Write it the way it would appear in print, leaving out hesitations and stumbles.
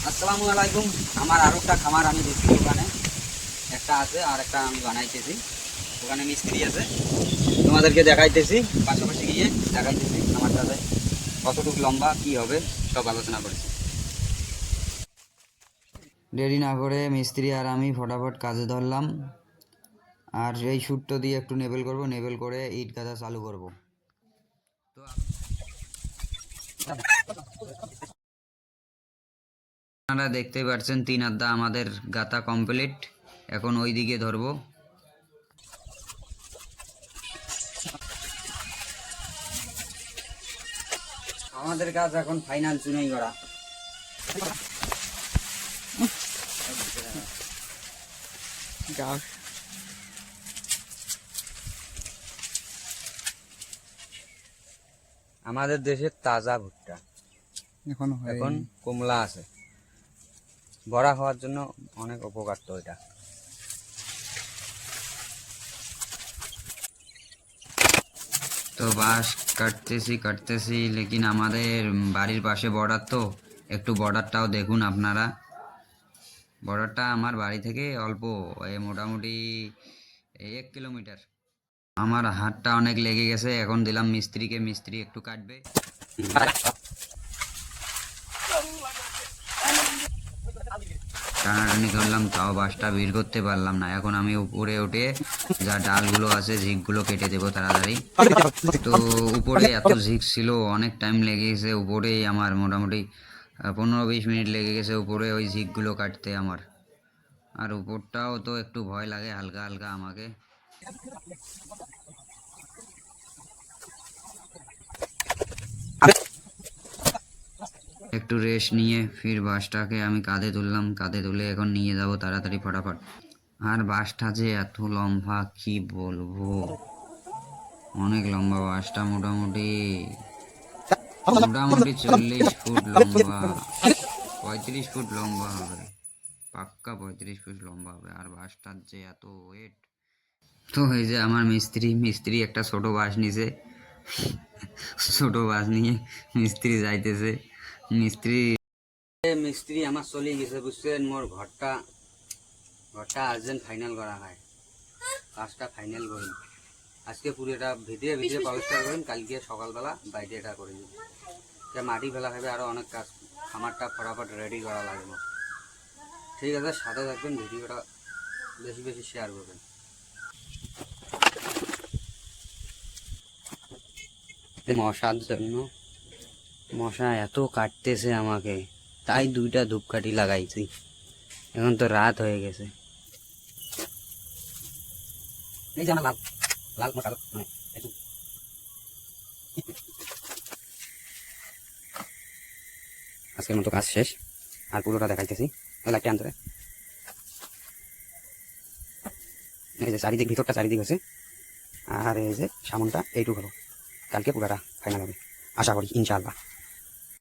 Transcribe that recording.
আসসালামু আলাইকুম। আমার আরো একটা খামার আমি দেখছি, ওখানে একটা আছে আর একটা আমি বানাইতেছি। ওখানে মিস্ত্রি আছে, তোমাদেরকে দেখাইতেছি, পাশাপাশি গিয়ে দেখাইতেছি খামারটাতে কতটুকু লম্বা কি হবে সব আলোচনা করেছি। দেরি না করে মিস্ত্রি আর আমি ফটাফট কাজে ধরলাম। আর এই সুটটা দিয়ে একটু নেবেল করব, নেবেল করে ইট গাঁথা চালু করব। তো আপনারা দেখতে পাচ্ছেন 3 আদ্যা আমাদের গাঁথা কমপ্লিট। এখন ওই দিকে ধরবো। আমাদের কাজ এখন ফাইনাল চুনাই করা। আমাদের দেশের তাজা ভুট্টা এখন কমলা আছে, বড়া হওয়ার জন্য অনেক উপকার। তো এটা তো বাঁশ কাটতেছি লেকিন আমাদের বাড়ির পাশে বর্ডার, তো একটু বর্ডারটাও দেখুন আপনারা। বর্ডারটা আমার বাড়ি থেকে অল্প, মোটামুটি 1 কিলোমিটার। আমার হাতটা অনেক লেগে গেছে, এখন দিলাম মিস্ত্রিকে, মিস্ত্রি একটু কাটবে। টানাটানি করলাম, তাও বাঁশটা বের করতে পারলাম না। এখন আমি উপরে উঠে যা ডালগুলো আছে ঝিকগুলো কেটে দেবো তাড়াতাড়ি। তো উপরে এত ঝিক ছিল, অনেক টাইম লেগে গেছে উপরেই আমার, মোটামুটি 15-20 মিনিট লেগে গেছে উপরে ওই ঝিকগুলো কাটতে আমার। আর উপরটাও তো একটু ভয় লাগে হালকা হালকা আমাকে। একটু রেস্ট নিয়ে ফির বাসটাকে আমি কাঁধে তুললাম, কাঁধে তুলে এখন নিয়ে যাব তাড়াতাড়ি ফটাফট। আর বাসটা যে এত লম্বা কি বলবো, অনেক লম্বা বাসটা, মোটামুটি 40 ফুট লম্বা, 35 ফুট লম্বা হবে, পাক্কা 35 ফুট লম্বা হবে। আর বাসটার যে এত ওয়েট। তো এই যে আমার মিস্ত্রি একটা ছোট বাস নিছে, ছোট বাস নিয়ে মিস্ত্রি যাইতেছে। মিস্ত্রি আমার চলে গেছে, বুঝছেন। মোর ঘরটা আর্জেন্ট ফাইনাল করা হয়, কাজটা ফাইনাল করি আজকে। পুরো এটা ভিতরে পরিষ্কার করেন, কালকে সকালবেলা বাইরে এটা করে দিন। মাটি ফেলা হবে, আরো অনেক কাজ। খামারটা ফটাফট রেডি করা লাগবে। ঠিক আছে, সাথে থাকবেন, ভিডিওটা বেশি বেশি শেয়ার করবেন। মশার জন্য, মশা এত কাটতেছে আমাকে, তাই 2টা ধূপকাঠি লাগাইছি। এখন তো রাত হয়ে গেছে। এই যে আমার লাল লাল মশা, আজকের মতো কাজ শেষ। আর পুরোটা দেখাইতেছি, লাইটটা আনতে। এই যে চারিদিক, ভিতরটা চারিদিক হচ্ছে, আর এই যে সামনটা এইটুকু হলো। কালকে পুরাটা ফাইনাল হবে আশা করি, ইনশাআল্লাহ।